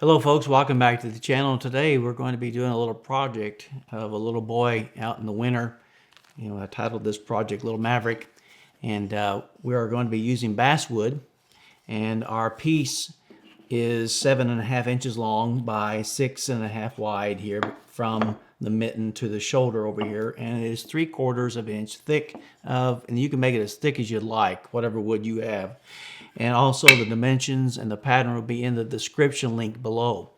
Hello folks, welcome back to the channel. Today we're going to be doing a little project of a little boy out in the winter. I titled this project Little Maverick, and we are going to be using basswood, and our piece is 7.5 inches long by 6.5 wide here from the mitten to the shoulder over here, and it is 3/4 of an inch thick and you can make it as thick as you'd like, whatever wood you have. And also the dimensions and the pattern will be in the description link below.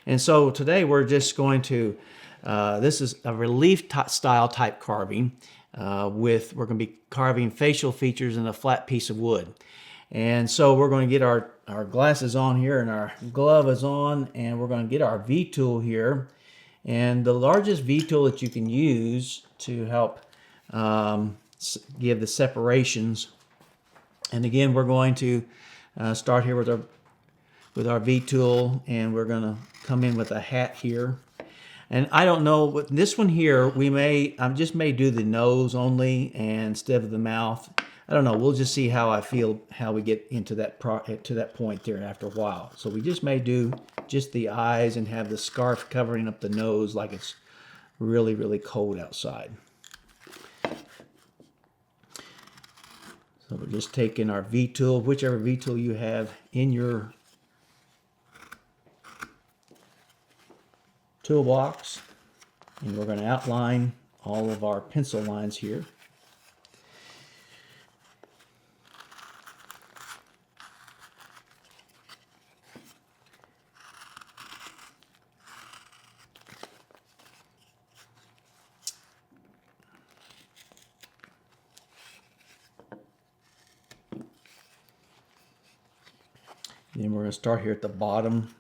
And so today we're just going to, this is a relief style type carving we're going to be carving facial features in a flat piece of wood. And so we're going to get our glasses on here and our glove is on, and we're going to get our V-tool here. And the largest V-tool that you can use to help give the separations. And again, we're going to start here with our V-tool, and we're going to come in with a hat here. And I don't know, with this one here, I just may do the nose only and instead of the mouth. I don't know. We'll just see how I feel, how we get into that to that point there after a while. So we just may do just the eyes and have the scarf covering up the nose like it's really, really cold outside. So we're just taking our V-tool, whichever V-tool you have in your toolbox, and we're going to outline all of our pencil lines here. Then we're going to start here at the bottom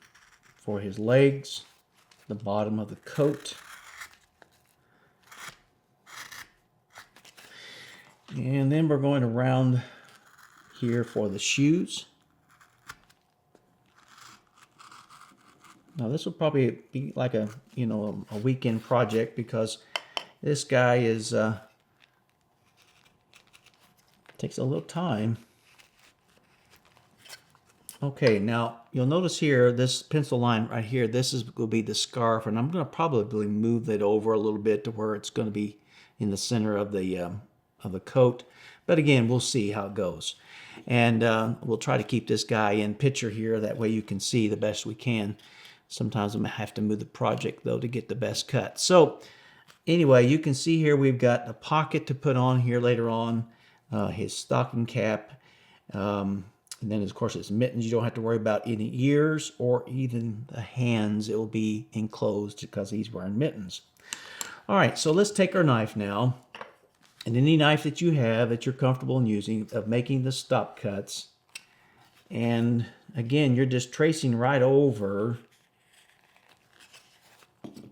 for his legs, the bottom of the coat. And then we're going to round here for the shoes. Now this will probably be like a weekend project, because this guy is takes a little time. Okay, now you'll notice here, this pencil line right here, will be the scarf, and I'm going to probably move that over a little bit to where it's going to be in the center of the coat. But again, we'll see how it goes. And we'll try to keep this guy in picture here, that way you can see the best we can. Sometimes I'm going to have to move the project, though, to get the best cut. So anyway, you can see here we've got a pocket to put on here later on, his stocking cap, and then, of course, his mittens. You don't have to worry about any ears or even the hands. It will be enclosed because he's wearing mittens. All right, so let's take our knife now. And any knife that you have that you're comfortable in using, of making the stop cuts. And again, you're just tracing right over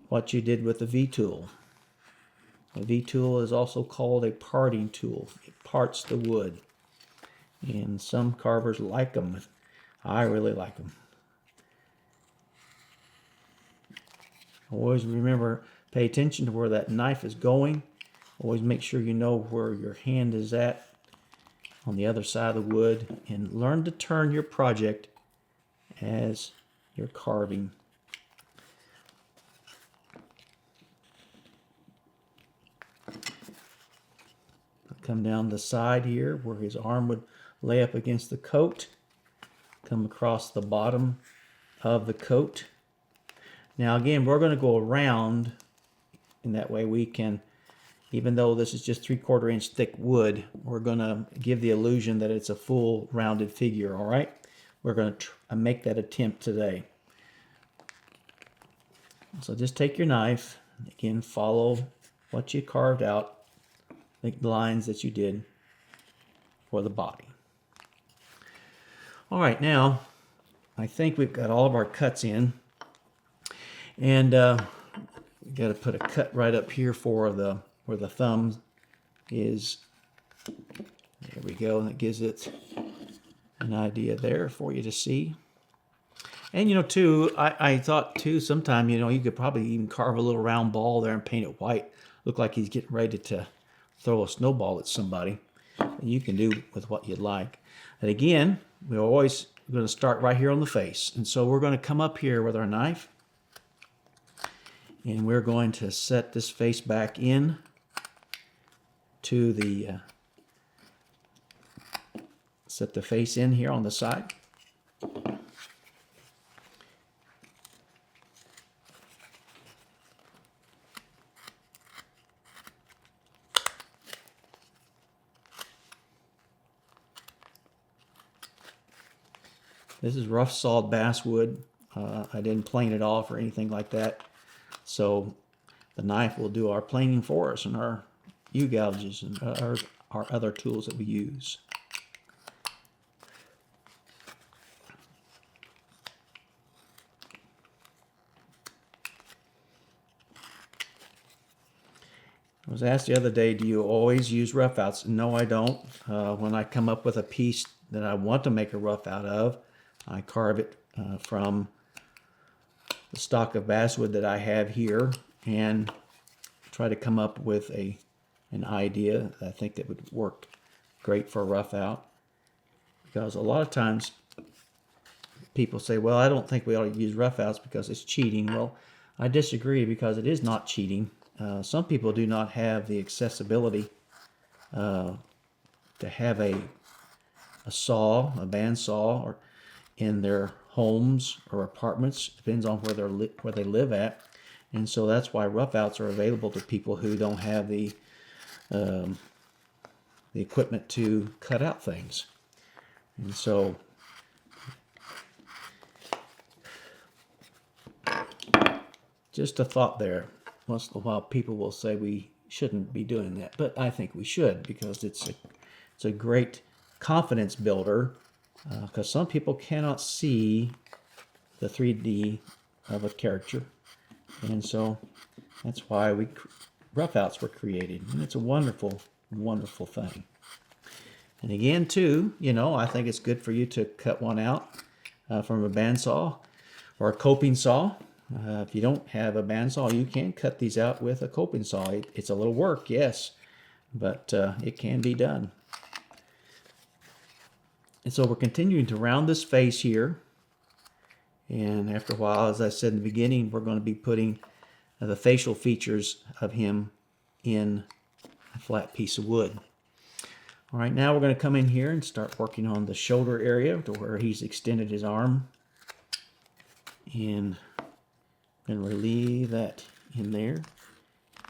what you did with the V-tool. The V-tool is also called a parting tool. It parts the wood. And some carvers like them. I really like them. Always remember, pay attention to where that knife is going. Always make sure you know where your hand is at on the other side of the wood, and learn to turn your project as you're carving. Come down the side here where his arm would lay up against the coat. Come across the bottom of the coat. Now again, we're going to go around, and that way we can, even though this is just 3/4 inch thick wood, we're going to give the illusion that it's a full rounded figure, all right? We're going to make that attempt today. So just take your knife, again, follow what you carved out, the lines that you did for the body. All right, now I think we've got all of our cuts in, and we've got to put a cut right up here for where the thumb is. There we go, and it gives it an idea there for you to see. And too, I thought too, sometime you could probably even carve a little round ball there and paint it white. Look like he's getting ready to throw a snowball at somebody. And you can do with what you'd like. And again, we always we're going to start right here on the face. And so we're going to come up here with our knife, and we're going to set this face back in to the set the face in here on the side. This is rough sawed basswood. I didn't plane it off or anything like that. So the knife will do our planing for us, and our U-gouges and our other tools that we use. I was asked the other day, do you always use rough outs? No, I don't. When I come up with a piece that I want to make a rough out of, I carve it from the stock of basswood that I have here and try to come up with an idea that I think that would work great for a rough out. Because a lot of times people say, well, I don't think we ought to use rough outs because it's cheating. Well, I disagree, because it is not cheating. Some people do not have the accessibility to have a saw, a bandsaw, or in their homes or apartments. Depends on where they live at, and so that's why rough outs are available to people who don't have the equipment to cut out things. And so just a thought there. Once in a while people will say we shouldn't be doing that, but I think we should, because it's a great confidence builder, because some people cannot see the 3D of a character, and so that's why rough outs were created, and it's a wonderful, wonderful thing. And again, too, I think it's good for you to cut one out from a bandsaw or a coping saw. If you don't have a bandsaw, you can cut these out with a coping saw. It's a little work, yes, but it can be done. And so we're continuing to round this face here. And after a while, as I said in the beginning, we're going to be putting the facial features of him in a flat piece of wood. All right, now we're going to come in here and start working on the shoulder area to where he's extended his arm. And relieve that in there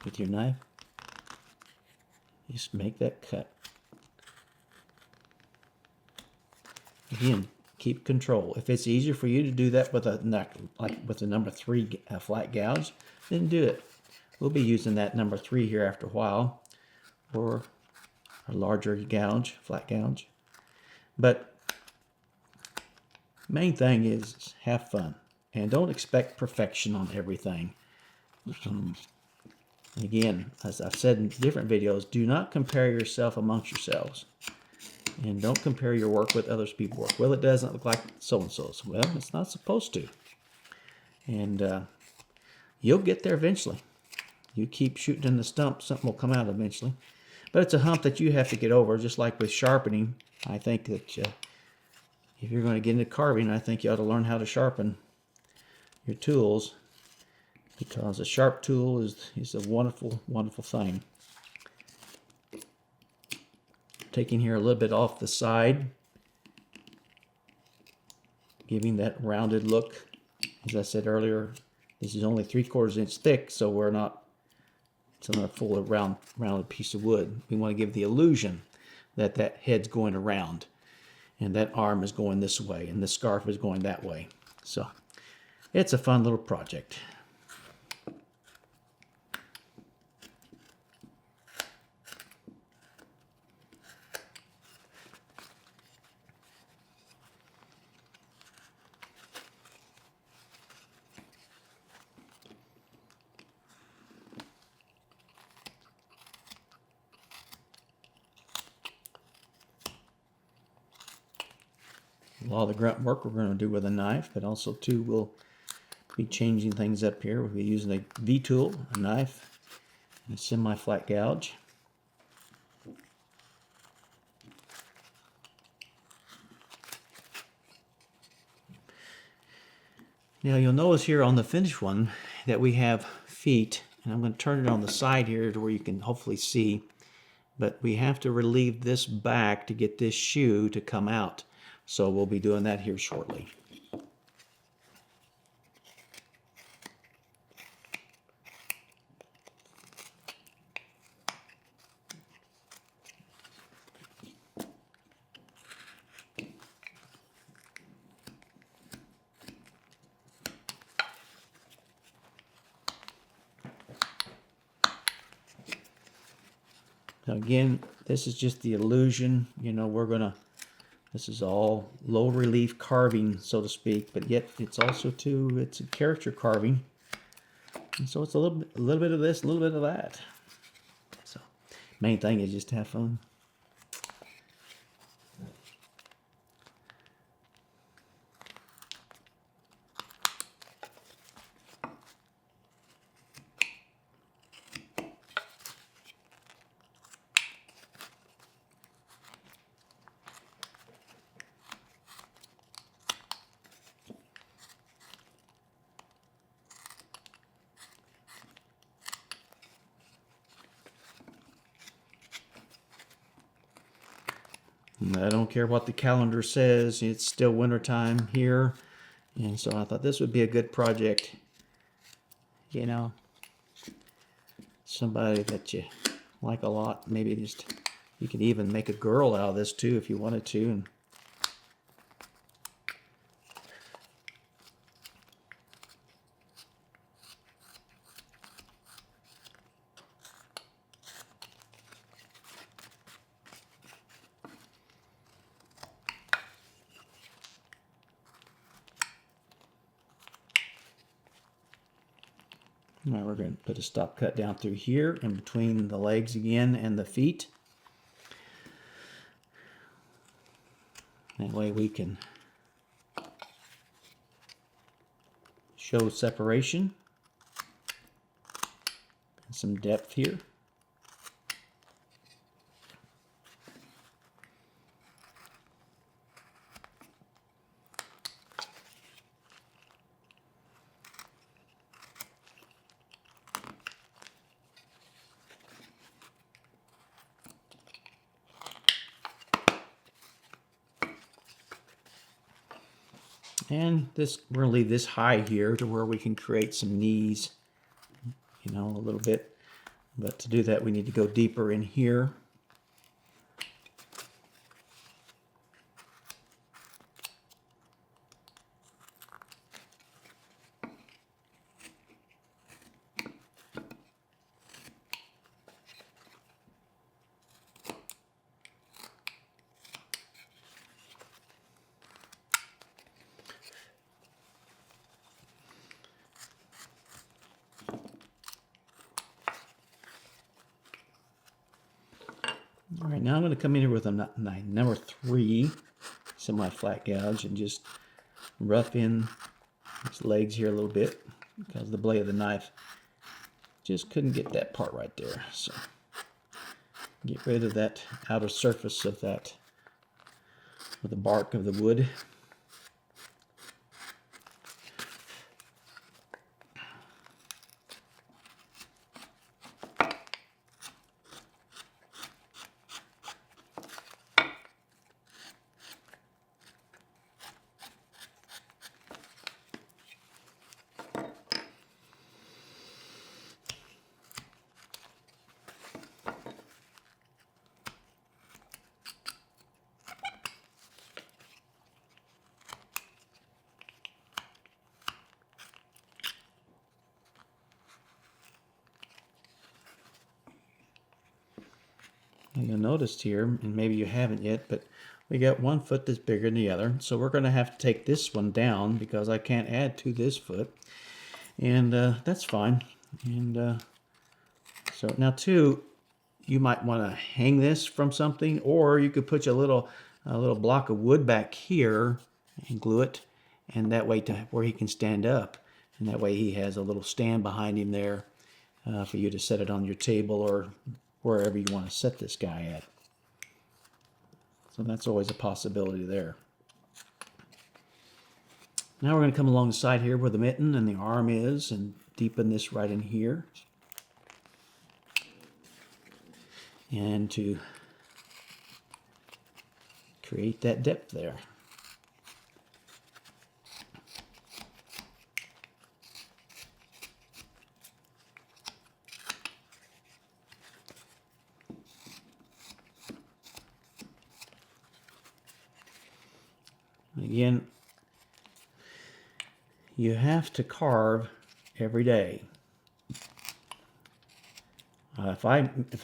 with your knife. Just make that cut. Again, keep control. If it's easier for you to do that with with the number 3 flat gouge, then do it. We'll be using that number 3 here after a while, or a larger gouge, flat gouge. But main thing is have fun. And don't expect perfection on everything. Again, as I've said in different videos, do not compare yourself amongst yourselves. And don't compare your work with others people's work. Well, it doesn't look like so-and-so's. Well, it's not supposed to. And you'll get there eventually. You keep shooting in the stump, something will come out eventually. But it's a hump that you have to get over, just like with sharpening. I think that if you're going to get into carving, I think you ought to learn how to sharpen your tools, because a sharp tool is a wonderful, wonderful thing. Taking here a little bit off the side, giving that rounded look. As I said earlier, this is only 3/4 inch thick, so it's not a full rounded piece of wood. We want to give the illusion that that head's going around, and that arm is going this way, and the scarf is going that way. So it's a fun little project. A lot of the grunt work we're going to do with a knife, but also too we'll be changing things up here. We'll be using a V-tool, a knife, and a semi-flat gouge. Now you'll notice here on the finished one that we have feet, and I'm going to turn it on the side here to where you can hopefully see, but we have to relieve this back to get this shoe to come out. So we'll be doing that here shortly. Now again, this is just the illusion, you know, this is all low relief carving, so to speak, but yet it's also it's a character carving. And so it's a little bit of this, a little bit of that. So main thing is just to have fun. I don't care what the calendar says, it's still wintertime here. And so I thought this would be a good project. You know, somebody that you like a lot. Maybe just, you could even make a girl out of this too if you wanted to. And now we're going to put a stop cut down through here in between the legs again and the feet. That way we can show separation and some depth here. And this, we're going to leave this high here to where we can create some knees, you know, a little bit. But to do that, we need to go deeper in here. All right, now I'm going to come in here with a number 3 semi-flat gouge and just rough in these legs here a little bit because the blade of the knife just couldn't get that part right there. So get rid of that outer surface of that with the bark of the wood. You'll notice here, and maybe you haven't yet, but we got one foot that's bigger than the other. So we're going to have to take this one down because I can't add to this foot. And that's fine. And so now too, you might want to hang this from something, or you could put a little block of wood back here and glue it, and that way to where he can stand up. And that way he has a little stand behind him there for you to set it on your table or wherever you want to set this guy at. So that's always a possibility there. Now we're going to come along the side here where the mitten and the arm is and deepen this right in here. And to create that depth there. Again, you have to carve every day. If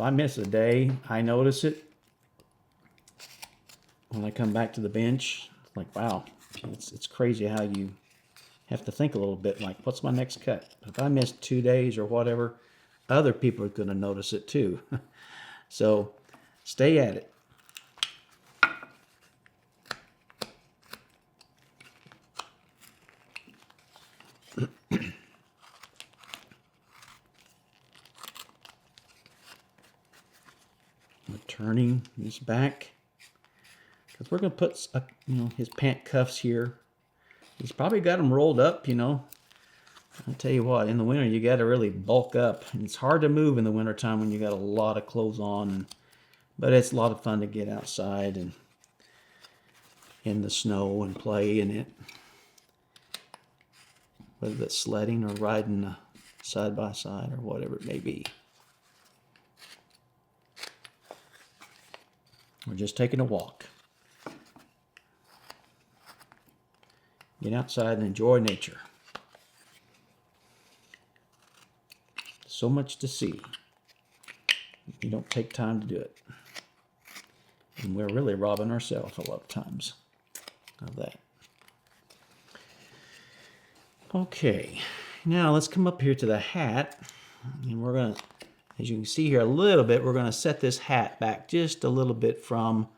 I miss a day, I notice it when I come back to the bench. It's like, wow, it's crazy how you have to think a little bit, like, what's my next cut? If I miss 2 days or whatever, other people are going to notice it too. So stay at it. We're turning this back because we're going to put his pant cuffs here. He's probably got them rolled up, I'll tell you what, in the winter you got to really bulk up. And it's hard to move in the wintertime when you got a lot of clothes on. But it's a lot of fun to get outside and in the snow and play in it. Whether that's sledding or riding side by side or whatever it may be. We're just taking a walk. Get outside and enjoy nature. So much to see. You don't take time to do it. And we're really robbing ourselves a lot of times of that. Okay, now let's come up here to the hat. And we're going to, as you can see here a little bit, we're going to set this hat back just a little bit from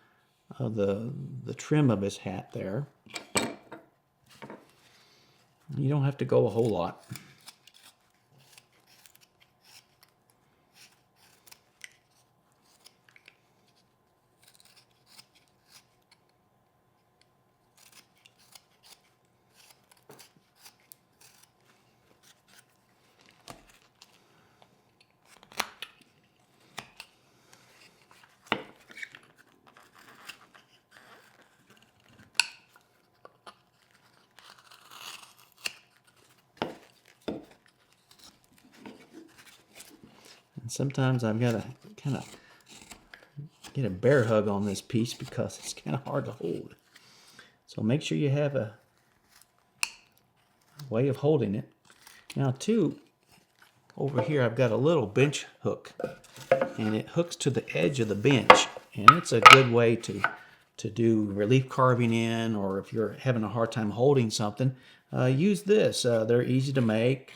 the trim of his hat there. You don't have to go a whole lot. And sometimes I've got to kind of get a bear hug on this piece because it's kind of hard to hold. So make sure you have a way of holding it. Now too, over here I've got a little bench hook, and it hooks to the edge of the bench, and it's a good way to do relief carving in, or if you're having a hard time holding something, use this. They're easy to make.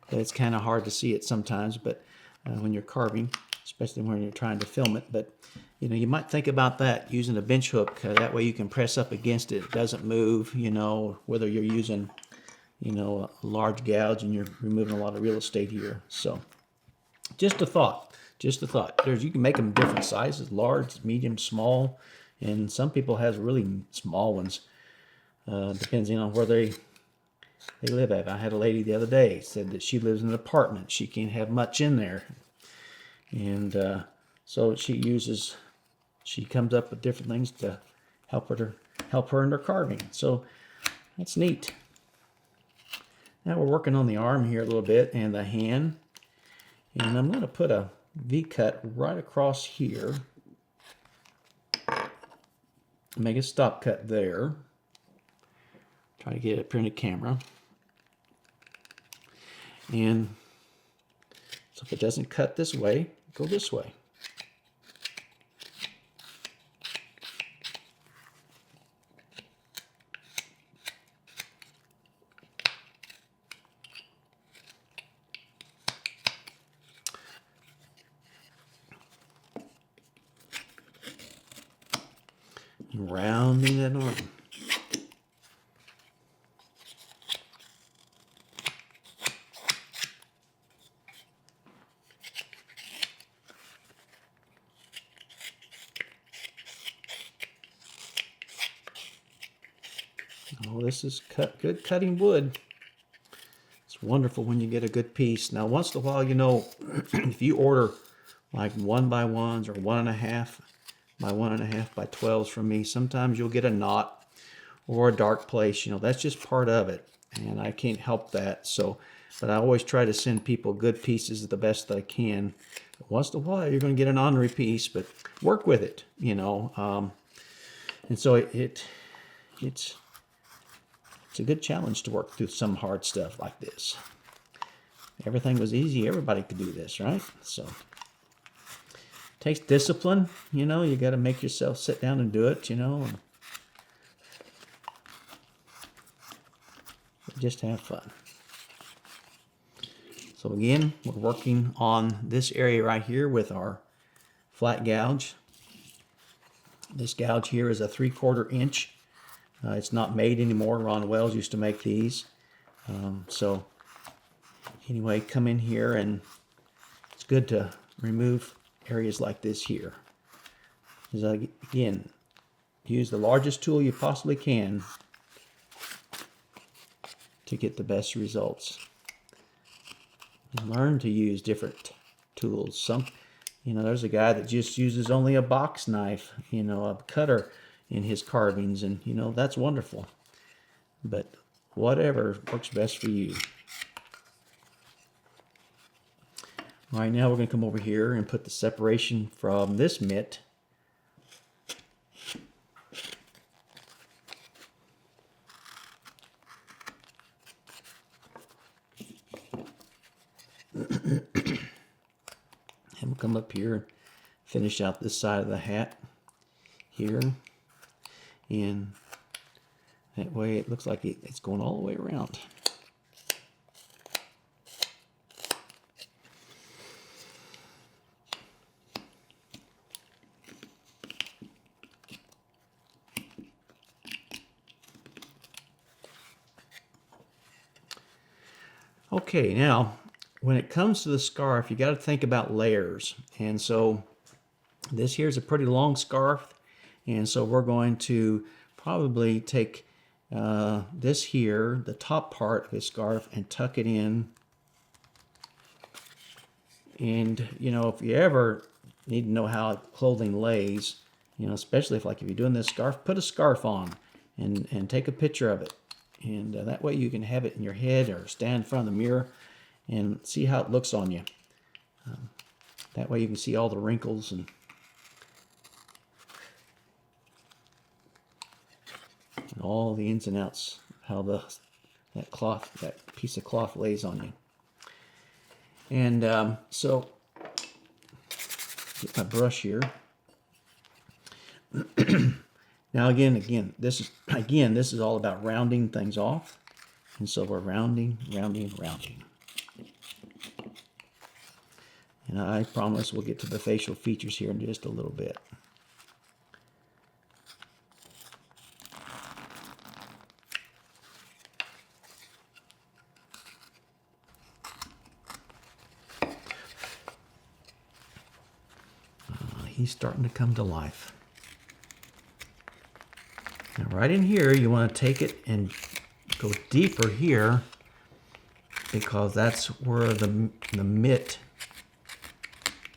But it's kind of hard to see it sometimes, but when you're carving, especially when you're trying to film it. But you might think about that, using a bench hook. That way you can press up against it. It doesn't move, whether you're using, a large gouge and you're removing a lot of real estate here. So just a thought, you can make them different sizes, large, medium, small, and some people have really small ones, depending on where they live at. I had a lady the other day said that she lives in an apartment. She can't have much in there. And so she comes up with different things to help her in her carving. So that's neat. Now we're working on the arm here a little bit and the hand. And I'm going to put a V-cut right across here. Make a stop cut there. Try to get it printed camera. And so if it doesn't cut this way, go this way. And rounding that arm. Oh, this is good cutting wood. It's wonderful when you get a good piece. Now, once in a while, you know, if you order like 1x1s or 1.5 by 1.5 by 12s from me, sometimes you'll get a knot or a dark place. You know, that's just part of it, and I can't help that. So, but I always try to send people good pieces the best that I can. Once in a while, you're going to get an ornery piece, but work with it, you know. And so it's a good challenge to work through some hard stuff like this. Everything was easy, everybody could do this, right? So it takes discipline, you know. You got to make yourself sit down and do it, you know. And just have fun. So again, we're working on this area right here with our flat gouge. This gouge here is a 3/4 inch. It's not made anymore. Ron Wells used to make these. So anyway, come in here, and it's good to remove areas like this here. Again, use the largest tool you possibly can to get the best results. Learn to use different tools. You know, there's a guy that just uses only a box knife, you know, a cutter in his carvings, and you know, that's wonderful. But whatever works best for you. All right, now we're going to come over here and put the separation from this mitt and we'll come up here and finish out this side of the hat here, and that way it looks like it's going all the way around. Okay, now when it comes to the scarf, you got to think about layers. And so this here is a pretty long scarf, and so we're going to probably take this here, the top part of his scarf, and tuck it in. And you know, if you ever need to know how clothing lays, you know, especially if you're doing this scarf, put a scarf on and take a picture of it. And that way you can have it in your head or stand in front of the mirror and see how it looks on you. That way you can see all the wrinkles and all the ins and outs, how that piece of cloth lays on you. And so, get my brush here. Now again, this is all about rounding things off, and so we're rounding. And I promise we'll get to the facial features here in just a little bit. He's starting to come to life. Now right in here, you want to take it and go deeper here, because that's where the mitt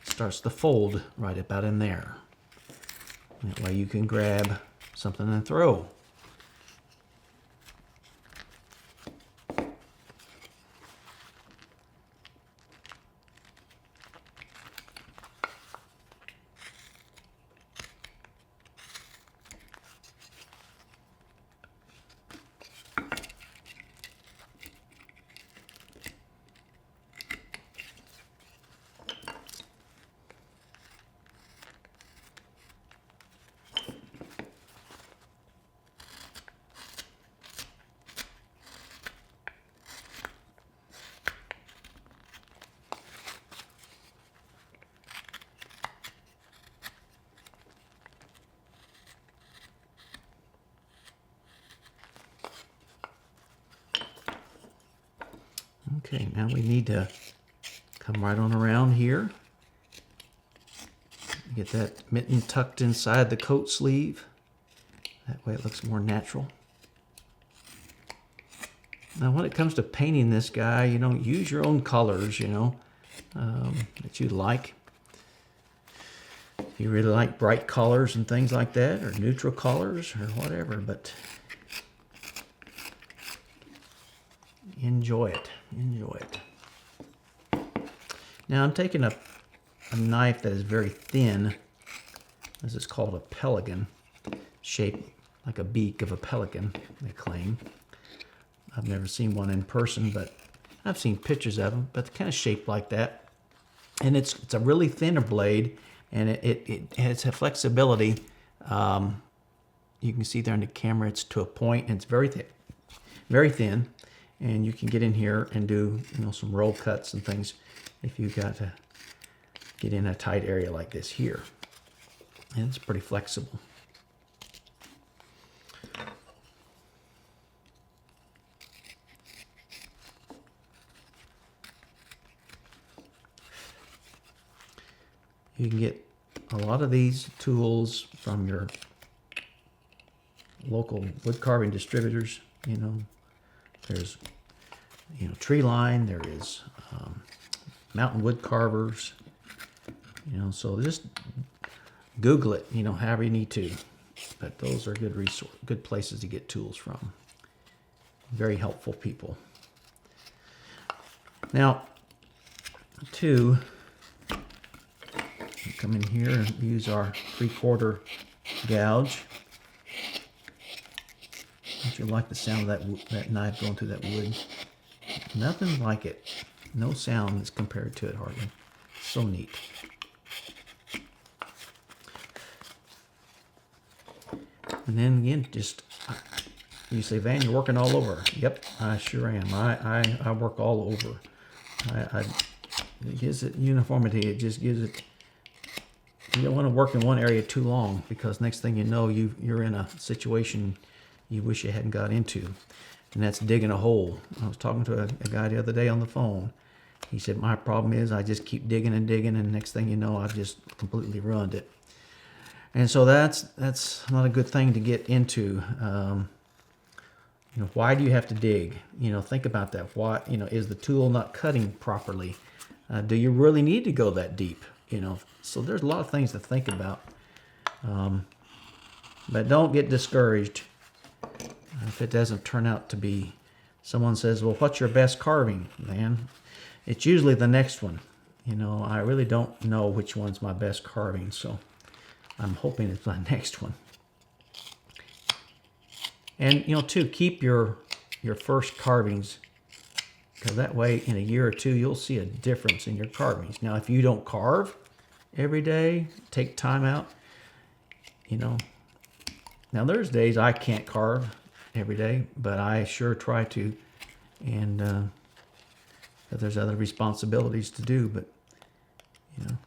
starts to fold, right about in there. That way you can grab something and throw. Okay, now we need to come right on around here. Get that mitten tucked inside the coat sleeve. That way it looks more natural. Now, when it comes to painting this guy, you know, use your own colors, you know, that you like. If you really like bright colors and things like that, or neutral colors, or whatever, but enjoy it. Enjoy it. Now, I'm taking a knife that is very thin. This is called a pelican, shaped like a beak of a pelican, they claim. I've never seen one in person, but I've seen pictures of them, but they're kind of shaped like that. And it's a really thinner blade, and it has a flexibility. You can see there in the camera, it's to a point, and it's very thin, and you can get in here and do, you know, some roll cuts and things if you got to get in a tight area like this here. And it's pretty flexible. You can get a lot of these tools from your local wood carving distributors. You know, there's, you know, Tree Line, there is Mountain Wood Carvers, you know, so just Google it, you know, however you need to. But those are good places to get tools from. Very helpful people. Now, come in here and use our 3/4 gouge. Don't you like the sound of that knife going through that wood? Nothing like it. No sound is compared to it hardly. So neat. And then again, just, you say, Van, you're working all over. Yep, I sure am. I work all over. It gives it uniformity. It just gives it. You don't want to work in one area too long, because next thing you know, you're in a situation you wish you hadn't got into, and that's digging a hole. I was talking to a guy the other day on the phone. He said, my problem is I just keep digging and digging, and next thing you know, I've just completely ruined it. And so that's not a good thing to get into. You know, why do you have to dig? You know, think about that. Why, you know, is the tool not cutting properly? Do you really need to go that deep? You know, so there's a lot of things to think about. But don't get discouraged if it doesn't turn out to be. Someone says, well, what's your best carving, man? It's usually the next one. You know, I really don't know which one's my best carving, so I'm hoping it's my next one. And, you know, too, keep your first carvings, because that way in a year or two, you'll see a difference in your carvings. Now, if you don't carve every day, take time out, you know. Now, there's days I can't carve every day, but I sure try to. And there's other responsibilities to do, but, you know,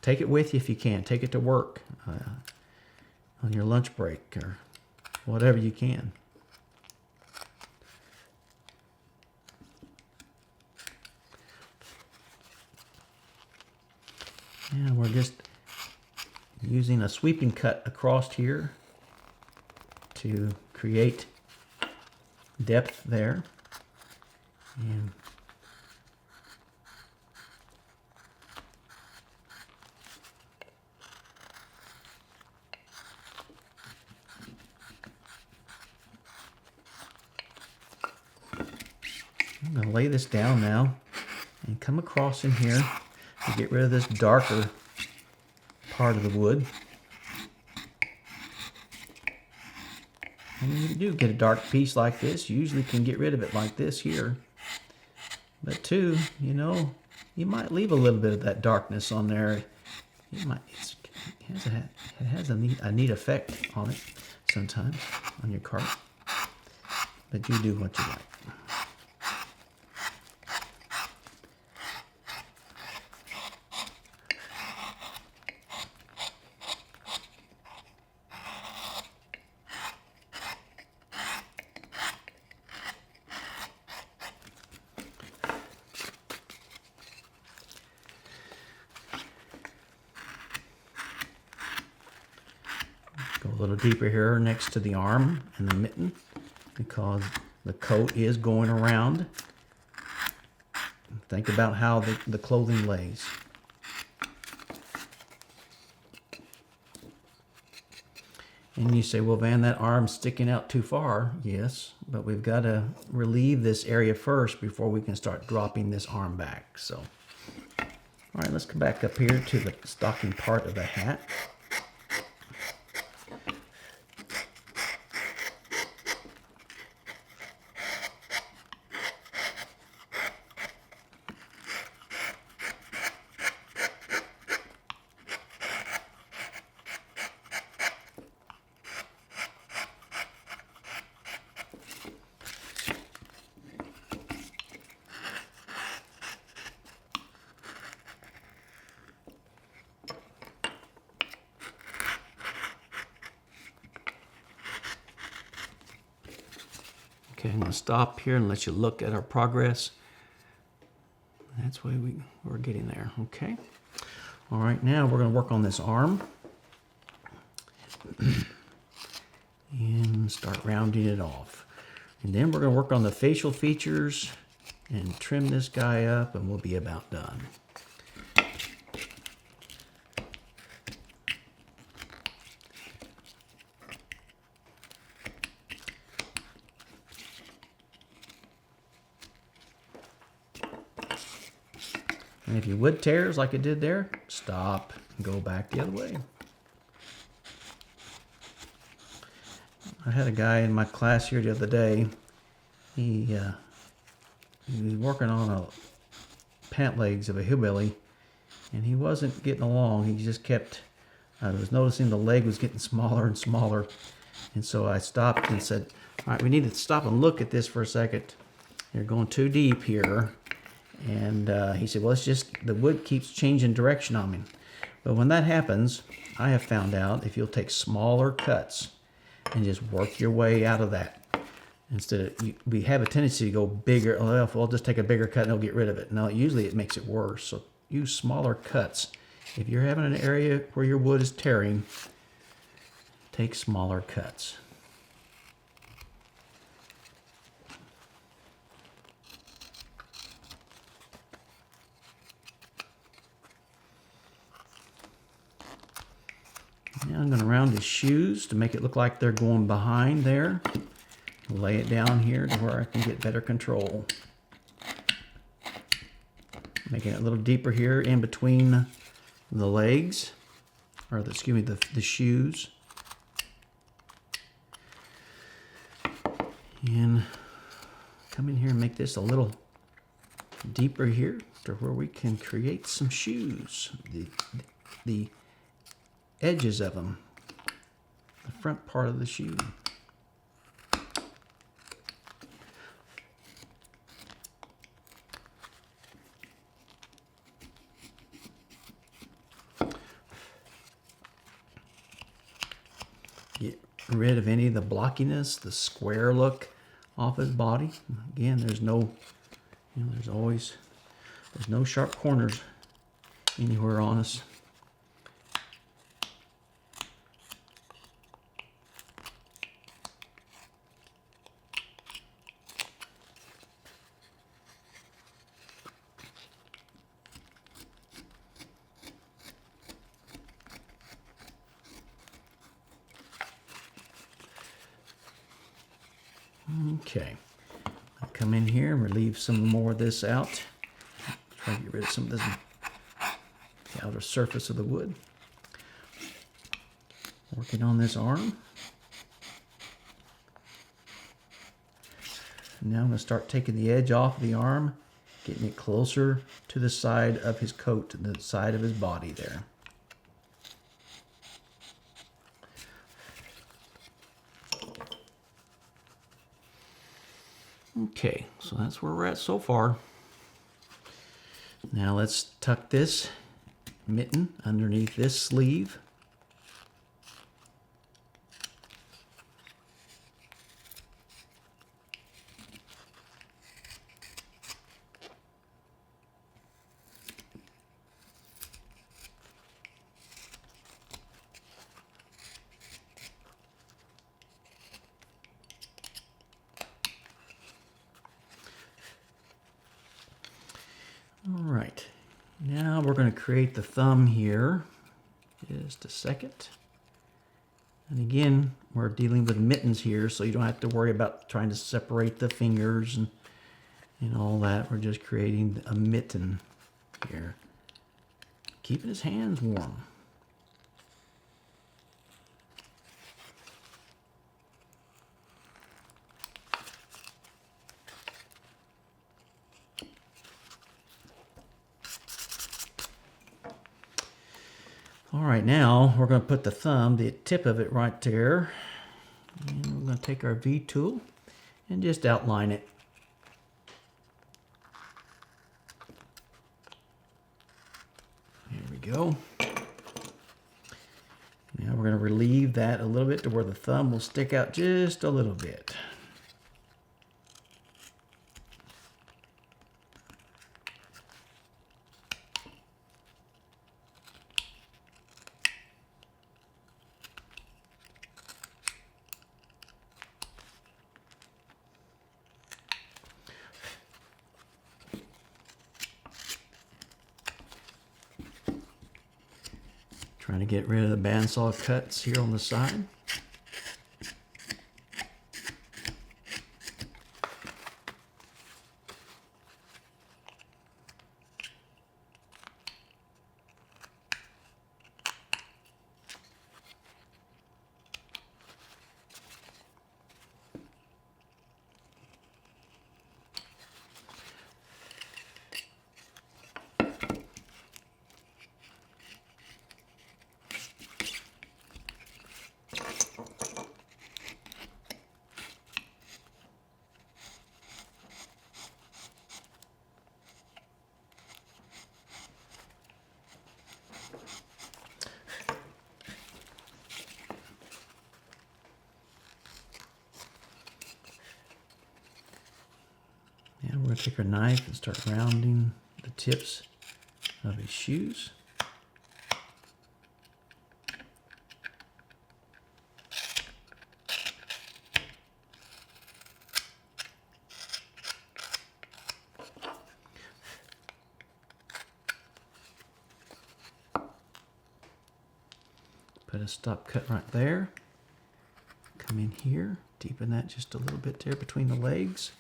take it with you if you can. Take it to work on your lunch break or whatever you can. And we're just using a sweeping cut across here to create depth there. And I'm going to lay this down now and come across in here to get rid of this darker part of the wood. And when you do get a dark piece like this, you usually can get rid of it like this here. But too, you know, you might leave a little bit of that darkness on there. It has a neat effect on it sometimes on your cart. But you do what you like. Go a little deeper here next to the arm and the mitten, because the coat is going around. Think about how the clothing lays. And you say, well, Van, that arm's sticking out too far. Yes, but we've got to relieve this area first before we can start dropping this arm back. So, all right, let's come back up here to the stocking part of the hat. Okay, I'm going to stop here and let you look at our progress. That's why we're getting there, okay? All right, now we're going to work on this arm. And start rounding it off. And then we're going to work on the facial features and trim this guy up, and we'll be about done. And if you would tears like it did there, stop and go back the other way. I had a guy in my class here the other day. He was working on a pant legs of a hillbilly, and he wasn't getting along. He just kept, I was noticing the leg was getting smaller and smaller. And so I stopped and said, all right, we need to stop and look at this for a second. You're going too deep here. And he said, well, it's just the wood keeps changing direction on me. But when that happens, I have found out if you'll take smaller cuts and just work your way out of that. Instead of, we have a tendency to go bigger. Well, I'll just take a bigger cut and I'll get rid of it. No, usually it makes it worse. So use smaller cuts. If you're having an area where your wood is tearing, take smaller cuts. Now I'm going to round his shoes to make it look like they're going behind there. Lay it down here to where I can get better control. Making it a little deeper here in between the legs, or the, excuse me, the shoes. And come in here and make this a little deeper here to where we can create some shoes. The edges of them, the front part of the shoe. Get rid of any of the blockiness, the square look off his body. Again, there's no, there's no sharp corners anywhere on us. Okay, I'll come in here and relieve some more of this out. Try to get rid of some of this, the outer surface of the wood. Working on this arm. Now I'm going to start taking the edge off of the arm, getting it closer to the side of his coat, the side of his body there. Okay, so that's where we're at so far. Now let's tuck this mitten underneath this sleeve. All right, now we're going to create the thumb here. Just a second. And again, we're dealing with mittens here, so you don't have to worry about trying to separate the fingers and all that. We're just creating a mitten here, keeping his hands warm. All right, now we're going to put the thumb, the tip of it right there, and we're going to take our V tool and just outline it. There we go. Now we're going to relieve that a little bit to where the thumb will stick out just a little bit. Trying to get rid of the bandsaw cuts here on the side. And we're going to take our knife and start rounding the tips of his shoes. Put a stop cut right there. Come in here, deepen that just a little bit there between the legs.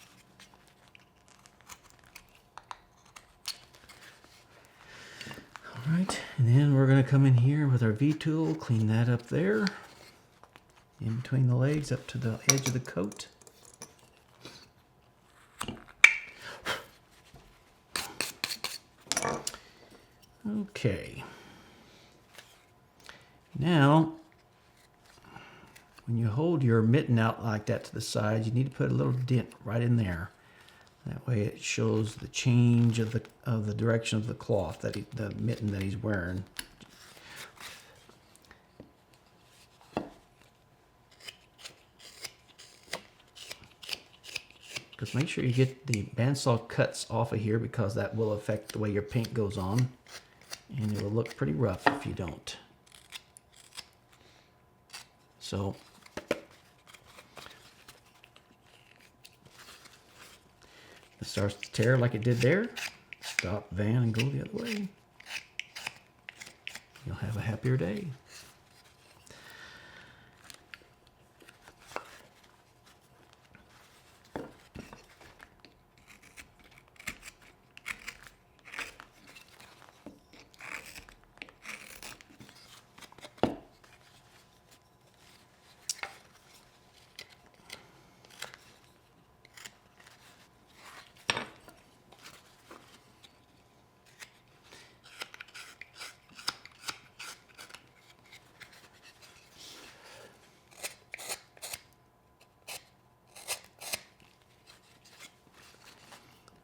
All right, and then we're going to come in here with our V tool, clean that up there, in between the legs up to the edge of the coat. Okay. Now, when you hold your mitten out like that to the side, you need to put a little dent right in there. That way it shows the change of the direction of the cloth, the mitten that he's wearing. Just make sure you get the bandsaw cuts off of here, because that will affect the way your paint goes on, and it will look pretty rough if you don't. So it starts to tear like it did there. Stop, van, and go the other way. You'll have a happier day.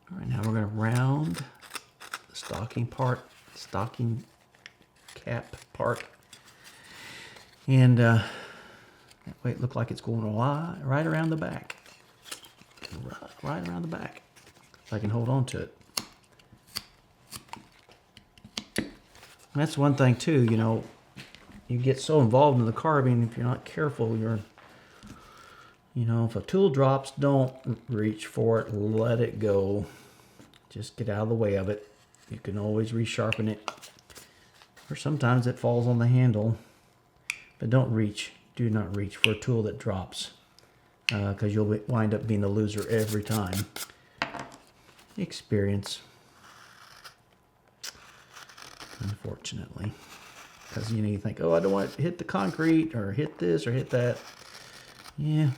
All right, now we're going to round the stocking cap part, and that way it looks like it's going right around the back, right around the back, so I can hold on to it. And that's one thing too, you know, you get so involved in the carving, if you're not careful, you know, if a tool drops, don't reach for it, let it go. Just get out of the way of it. You can always resharpen it. Or sometimes it falls on the handle. But don't reach. Do not reach for a tool that drops. Because you'll wind up being the loser every time. Experience. Unfortunately. Because you think, oh, I don't want to hit the concrete or hit this or hit that. Yeah.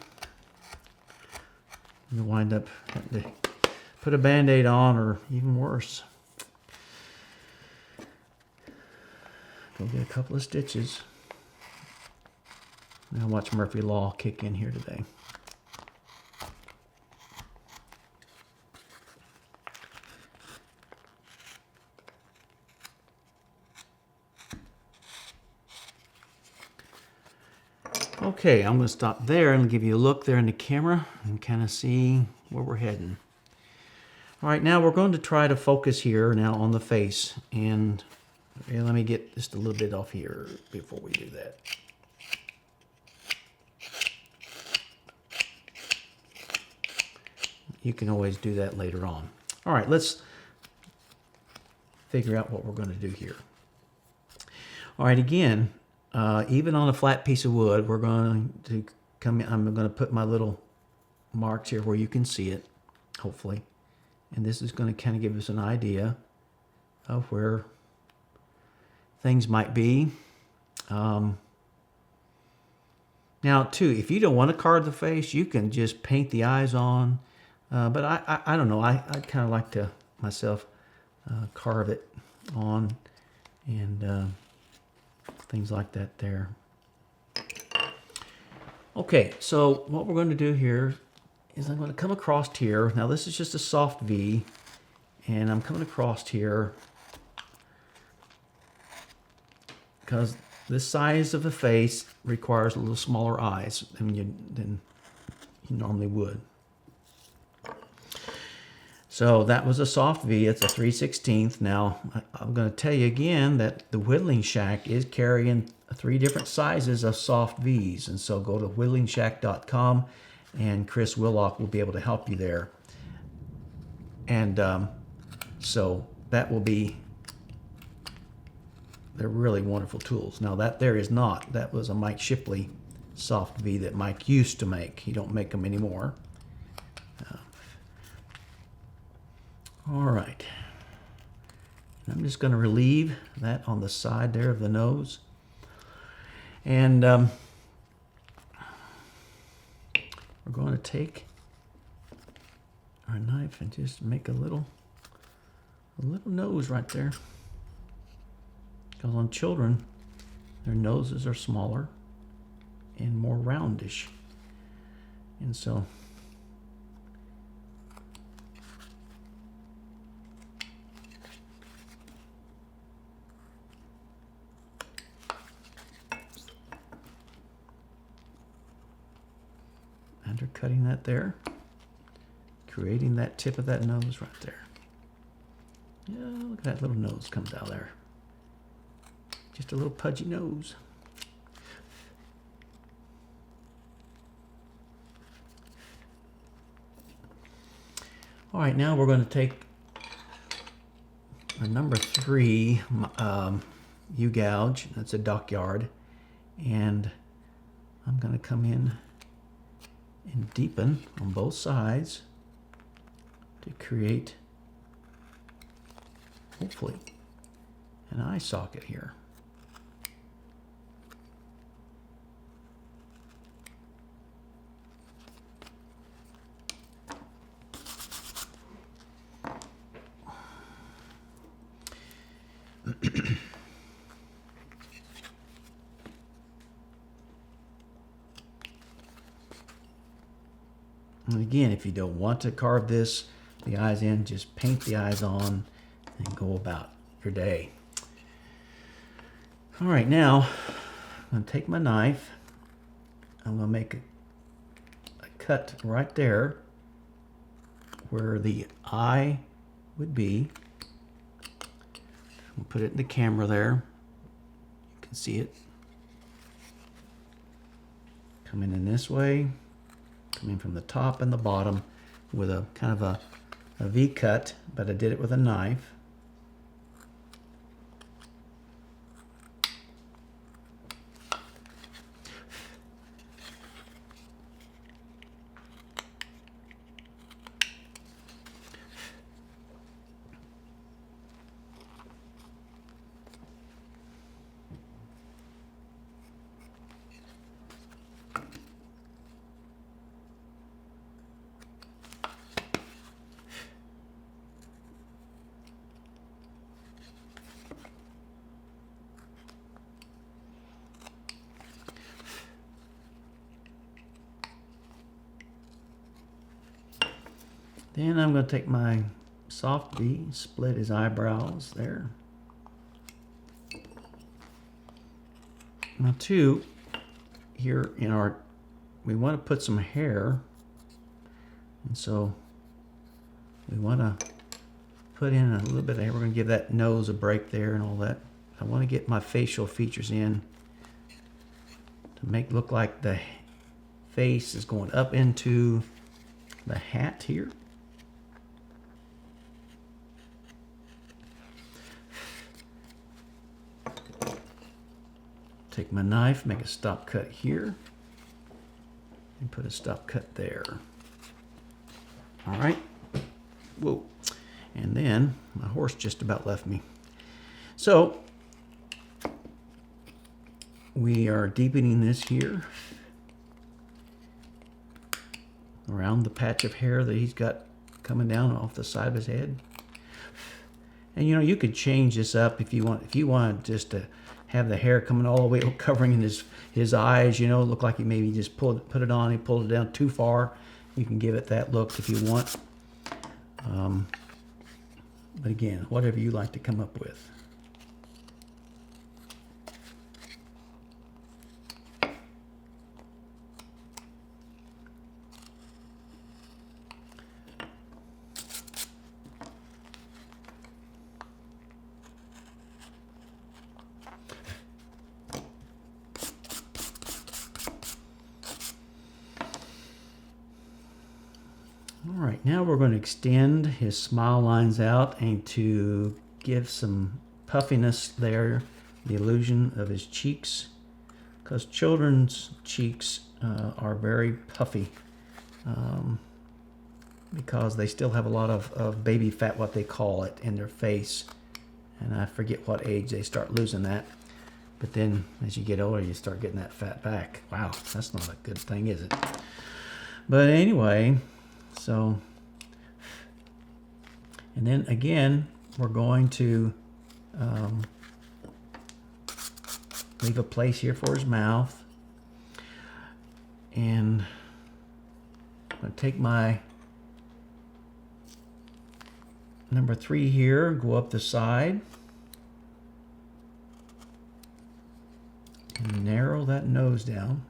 You wind up having to put a Band-Aid on, or even worse. Go get a couple of stitches. Now watch Murphy Law kick in here today. Okay, I'm going to stop there and give you a look there in the camera and kind of see where we're heading. All right, now we're going to try to focus here now on the face. And let me get just a little bit off here before we do that. You can always do that later on. All right, let's figure out what we're going to do here. All right, again, even on a flat piece of wood, we're going to come in. I'm going to put my little marks here where you can see it, hopefully. And this is going to kind of give us an idea of where things might be. Now, too, if you don't want to carve the face, you can just paint the eyes on. But I don't know. I kind of like to, myself, carve it on and things like that there. Okay, so what we're going to do here is I'm going to come across here. Now, this is just a soft V, and I'm coming across here because this size of a face requires a little smaller eyes than you normally would. So that was a soft V. It's a 3/16. Now, I'm going to tell you again that the Whittling Shack is carrying 3 different sizes of soft V's. And so go to whittlingShack.com and Chris Willock will be able to help you there. And so that will be, they're really wonderful tools. Now that there is not. That was a Mike Shipley soft V that Mike used to make. He don't make them anymore. All right, I'm just going to relieve that on the side there of the nose. And we're going to take our knife and just make a little nose right there. Because on children, their noses are smaller and more roundish. And so undercutting that there, creating that tip of that nose right there. Yeah, look at that little nose comes out there. Just a little pudgy nose. All right, now we're going to take a number 3 U-gouge. That's a dockyard, and I'm going to come in and deepen on both sides to create, hopefully, an eye socket here. And again, if you don't want to carve the eyes in, just paint the eyes on and go about your day. All right, now I'm going to take my knife. I'm going to make a cut right there where the eye would be. I'll put it in the camera there. You can see it. Come in this way. Come in from the top and the bottom with a kind of a V cut, but I did it with a knife. Then I'm going to take my soft V, split his eyebrows there. Now too, here in our, we want to put some hair, and so we want to put in a little bit of hair. We're going to give that nose a break there and all that. I want to get my facial features in to make look like the face is going up into the hat here. Take my knife, make a stop cut here, and put a stop cut there. All right. Whoa. And then my horse just about left me. So we are deepening this here around the patch of hair that he's got coming down off the side of his head. And you know, you could change this up if you want. If you want just to have the hair coming all the way covering in his eyes, you know, look like he maybe just put it on, he pulled it down too far. You can give it that look if you want. But again, whatever you like to come up with. All right, now we're going to extend his smile lines out and to give some puffiness there, the illusion of his cheeks, because children's cheeks are very puffy because they still have a lot of baby fat, what they call it, in their face. And I forget what age they start losing that. But then as you get older, you start getting that fat back. Wow, that's not a good thing, is it? But anyway, so, and then again, we're going to leave a place here for his mouth. And I'm going to take my number 3 here, go up the side, and narrow that nose down.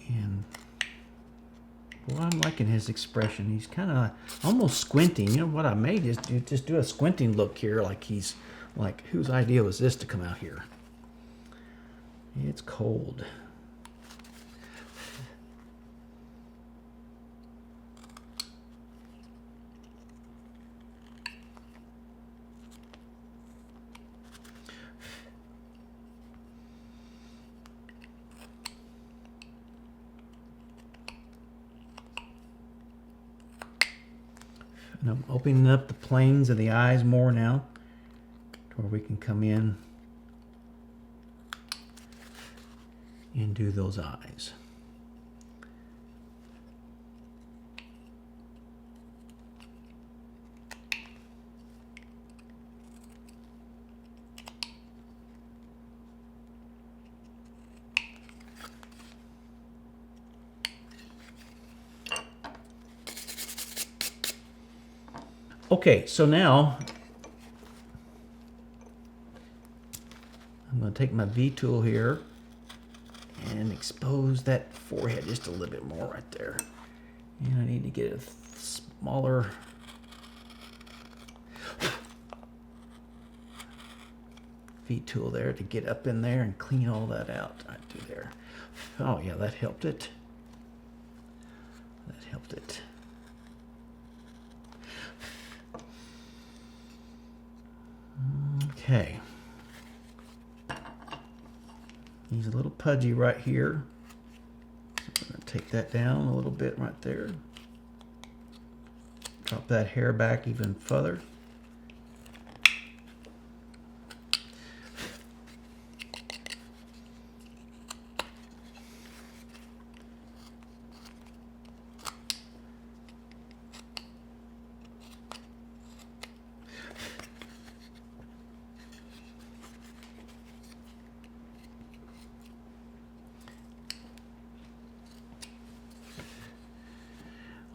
And boy, I'm liking his expression. He's kind of almost squinting. You know what I made is just do a squinting look here, like he's like, whose idea was this to come out here? It's cold. And I'm opening up the planes of the eyes more now, to where we can come in and do those eyes. Okay, so now I'm going to take my V tool here and expose that forehead just a little bit more right there. And I need to get a smaller V tool there to get up in there and clean all that out right through there. Oh yeah, that helped it. That helped it. Okay. He's a little pudgy right here. So I'm going to take that down a little bit right there. Drop that hair back even further.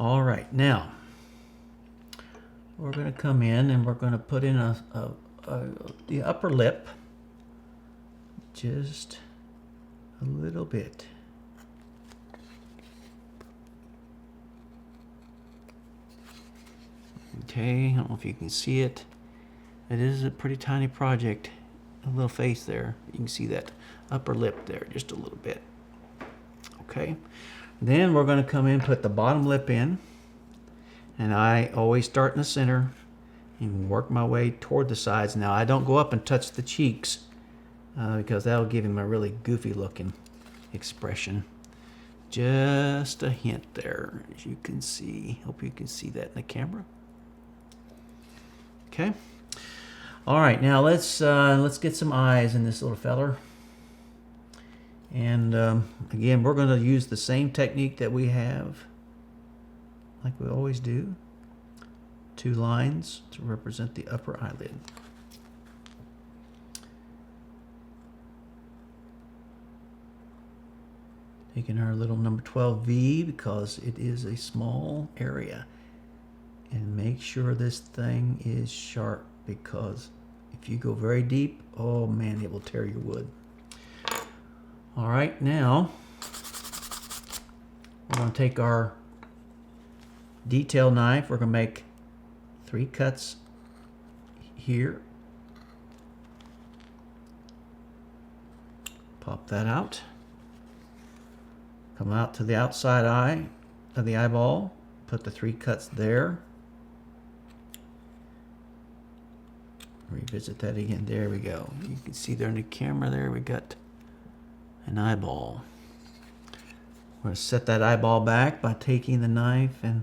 All right, now we're going to come in and we're going to put in the upper lip just a little bit. Okay, I don't know if you can see it. It is a pretty tiny project. A little face there. You can see that upper lip there just a little bit. Okay, then we're going to come in and put the bottom lip in. And I always start in the center and work my way toward the sides. Now I don't go up and touch the cheeks because that'll give him a really goofy looking expression. Just a hint there, as you can see. Hope you can see that in the camera. Okay. All right, now let's get some eyes in this little feller. And again, we're going to use the same technique that we have, like we always do. 2 lines to represent the upper eyelid. Taking our little number 12V because it is a small area. And make sure this thing is sharp, because if you go very deep, oh man, it will tear your wood. All right, now we're going to take our detail knife. We're going to make 3 cuts here. Pop that out. Come out to the outside eye of the eyeball. Put the 3 cuts there. Revisit that again. There we go. You can see there in the camera there we got an eyeball. We're going to set that eyeball back by taking the knife and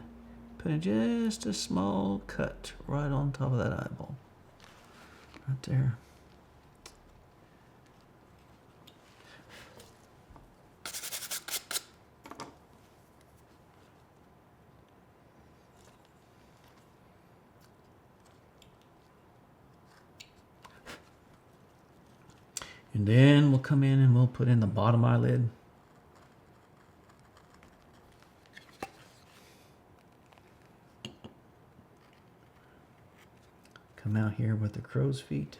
putting just a small cut right on top of that eyeball. Right there. And then we'll come in and we'll put in the bottom eyelid. Come out here with the crow's feet.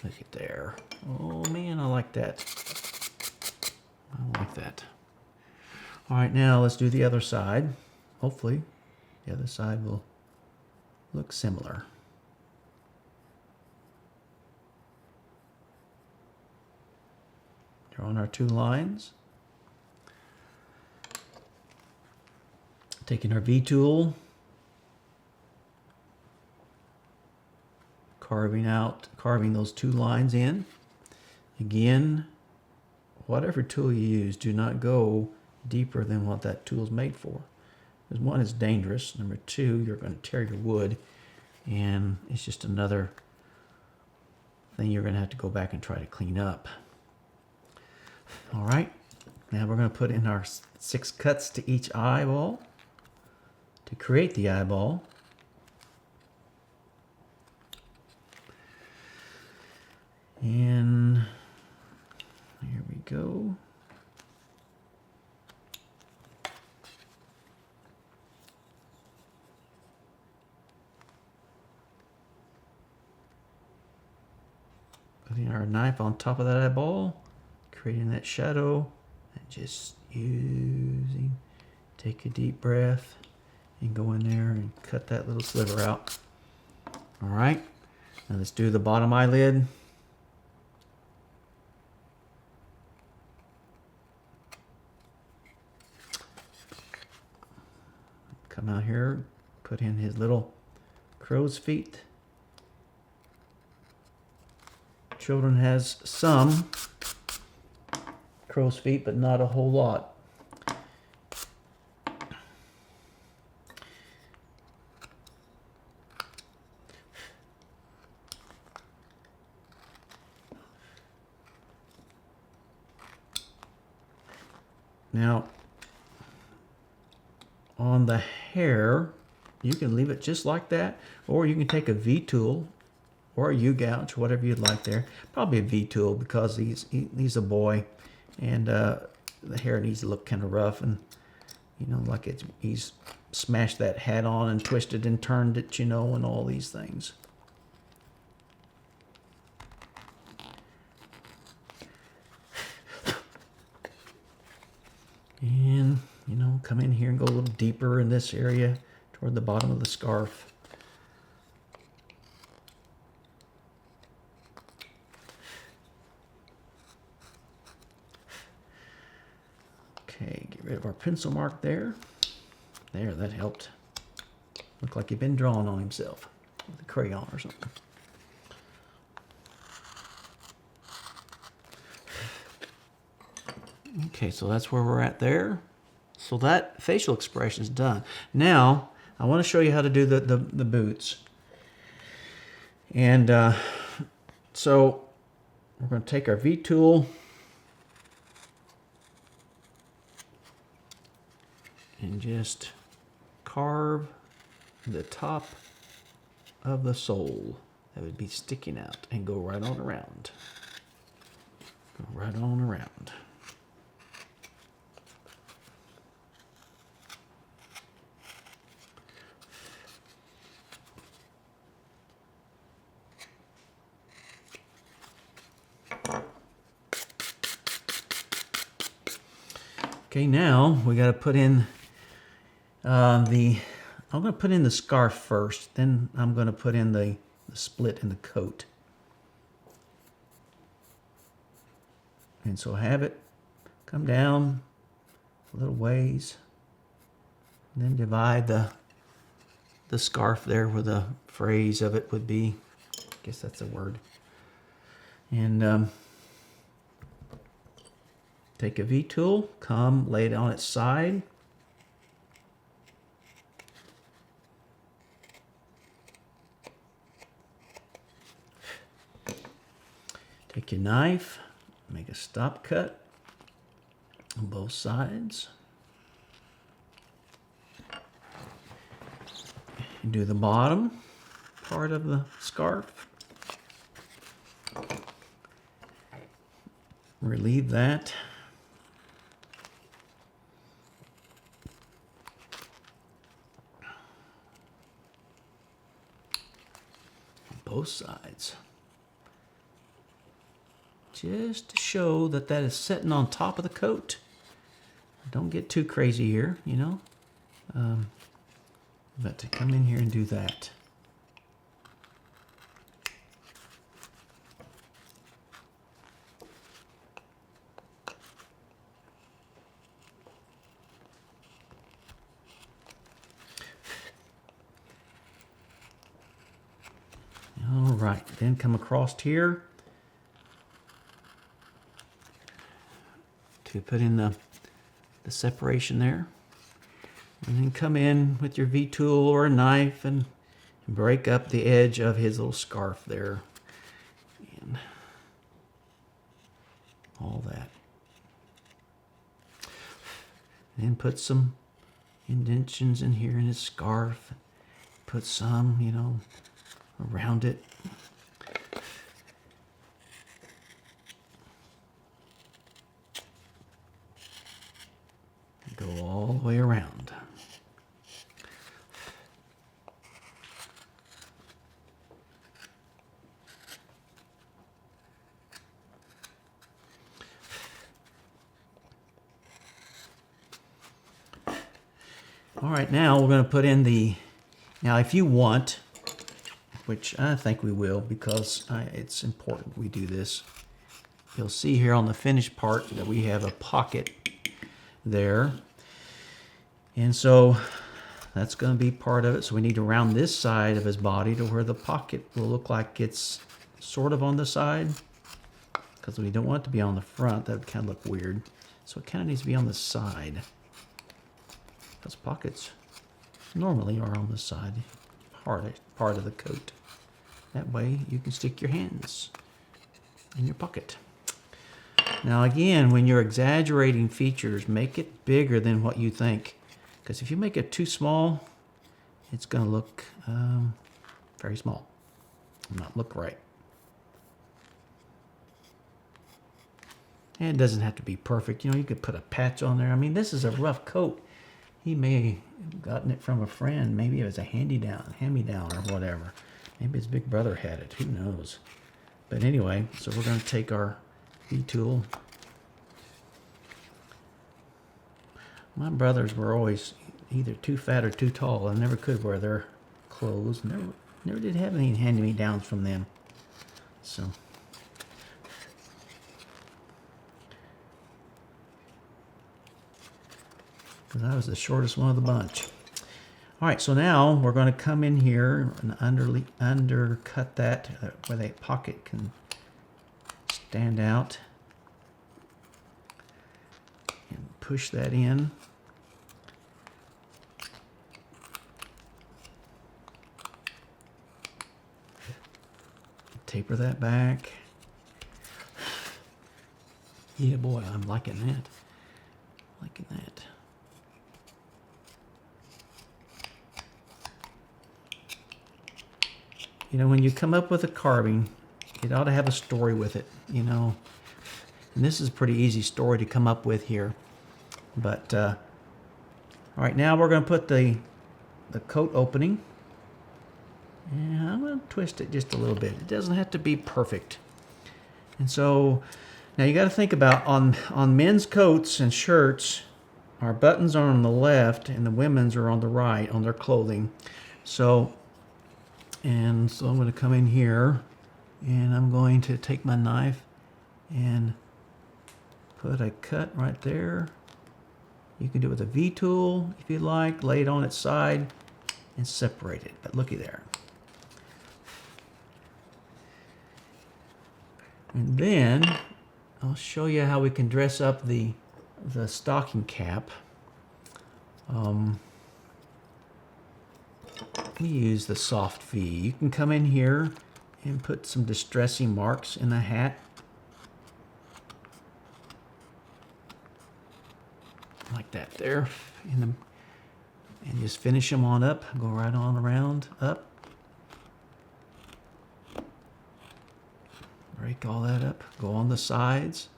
Look at there. Oh man, I like that. I like that. All right, now let's do the other side. Hopefully the other side will look similar. Drawing our 2 lines. Taking our V tool. Carving those 2 lines in. Again, whatever tool you use, do not go deeper than what that tool is made for. Because 1, it's dangerous. Number 2, you're going to tear your wood, and it's just another thing you're going to have to go back and try to clean up. All right, now we're going to put in our 6 cuts to each eyeball to create the eyeball. And here we go. Putting our knife on top of that eyeball, creating that shadow, and just take a deep breath and go in there and cut that little sliver out. All right, now let's do the bottom eyelid. Come out here, put in his little crow's feet. Children has some crow's feet, but not a whole lot. Now, on the hair, you can leave it just like that, or you can take a V tool or a U-gouge, whatever you'd like there. Probably a V tool because he's a boy, and the hair needs to look kind of rough, and You know, like he's smashed that hat on and twisted and turned it, you know, and all these things. And, you know, come in here and go a little deeper in this area toward the bottom of the scarf. Okay, get rid of our pencil mark there. There, that helped. Looked like he'd been drawing on himself with a crayon or something. Okay, so that's where we're at there. So that facial expression is done. Now, I want to show you how to do the boots. And so we're going to take our V-tool and just carve the top of the sole that would be sticking out and go right on around. Go right on around. Okay, now we got to put in I'm going to put in the scarf first, then I'm going to put in the split in the coat. And so have it come down a little ways, and then divide the scarf there where the phrase of it would be. I guess that's a word. And take a V-tool, come lay it on its side. Take your knife, make a stop cut on both sides. And do the bottom part of the scarf. Relieve that. Both sides. Just to show that that is sitting on top of the coat. Don't get too crazy here, you know. But to come in here and do that. All right, then come across here to put in the separation there. And then come in with your V-tool or a knife and break up the edge of his little scarf there. And all that. And then put some indentions in here in his scarf. Put some, you know, around it. Go all the way around. All right, now we're going to put in now if you want, which I think we will because it's important we do this, you'll see here on the finished part that we have a pocket there. And so that's going to be part of it. So we need to round this side of his body to where the pocket will look like it's sort of on the side, because we don't want it to be on the front. That would kind of look weird. So it kind of needs to be on the side, because pockets normally are on the side part of the coat. That way you can stick your hands in your pocket. Now again, when you're exaggerating features, make it bigger than what you think. Because if you make it too small, it's going to look very small. Not look right. And it doesn't have to be perfect. You know, you could put a patch on there. I mean, this is a rough coat. He may have gotten it from a friend. Maybe it was a hand-me-down or whatever. Maybe his big brother had it. Who knows? But anyway, so we're going to take our V-tool. My brothers were always either too fat or too tall. I never could wear their clothes. Never did have any hand-me-downs from them. So. Because I was the shortest one of the bunch. All right, so now we're going to come in here and undercut that where that pocket can stand out. And push that in. Taper that back. Yeah, boy, I'm liking that. Liking that. You know, when you come up with a carving, it ought to have a story with it, you know. And this is a pretty easy story to come up with here. But, all right, now we're going to put the coat opening. And I'm going to twist it just a little bit. It doesn't have to be perfect. And so, now you got to think about on men's coats and shirts, our buttons are on the left and the women's are on the right on their clothing. So I'm going to come in here and I'm going to take my knife and put a cut right there. You can do it with a V-tool if you like, lay it on its side and separate it. But looky there. And then I'll show you how we can dress up the stocking cap. We use the soft V. You can come in here and put some distressing marks in the hat. Like that there. And just finish them on up. Go right on around, up. Break all that up. Go on the sides.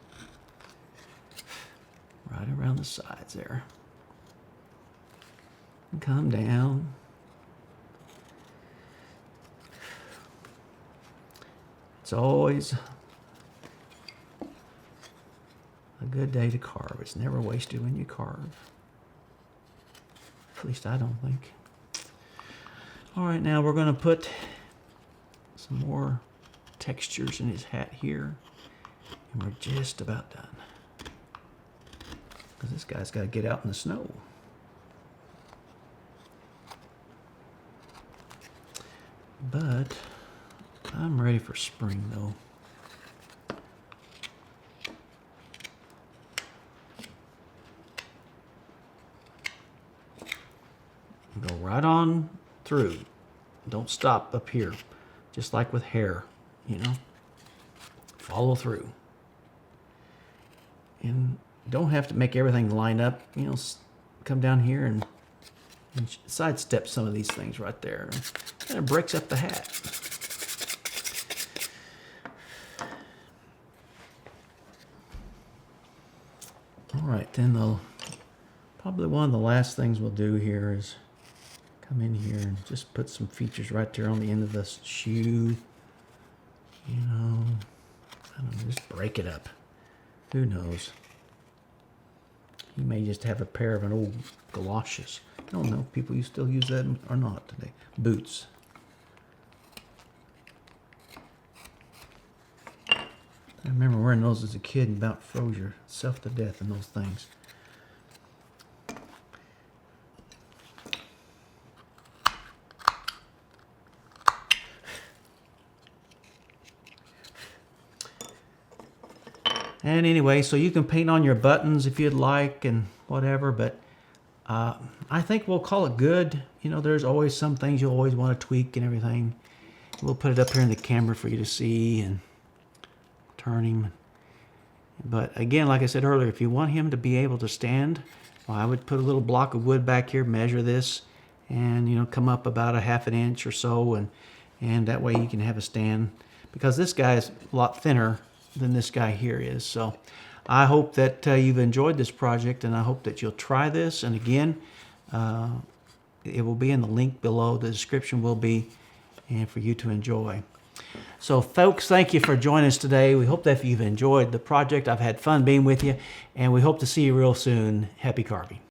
Right around the sides there. And come down. It's always a good day to carve. It's never wasted when you carve. At least I don't think. All right, now we're going to put some more textures in his hat here. And we're just about done. Because this guy's got to get out in the snow. But I'm ready for spring though. Go right on through. Don't stop up here. Just like with hair, you know. Follow through. And don't have to make everything line up. You know, come down here and sidestep some of these things right there. Kind of breaks up the hat. All right, then probably one of the last things we'll do here is come in here and just put some features right there on the end of this shoe. You know, I don't know, just break it up. Who knows? You may just have a pair of an old galoshes. I don't know if people still use that or not today. Boots. I remember wearing those as a kid and about froze yourself to death in those things. And anyway, so you can paint on your buttons if you'd like and whatever, but I think we'll call it good. You know, there's always some things you'll always want to tweak and everything. We'll put it up here in the camera for you to see and turn him. But again, like I said earlier, if you want him to be able to stand, well, I would put a little block of wood back here, measure this, and you know, come up about a ½ an inch or so, and that way you can have a stand. Because this guy is a lot thinner than this guy here is. So I hope that you've enjoyed this project, and I hope that you'll try this. And again, It will be in the link below. The description will be, and for you to enjoy. So folks, thank you for joining us today. We hope that you've enjoyed the project. I've had fun being with you, and we hope to see you real soon. Happy carving.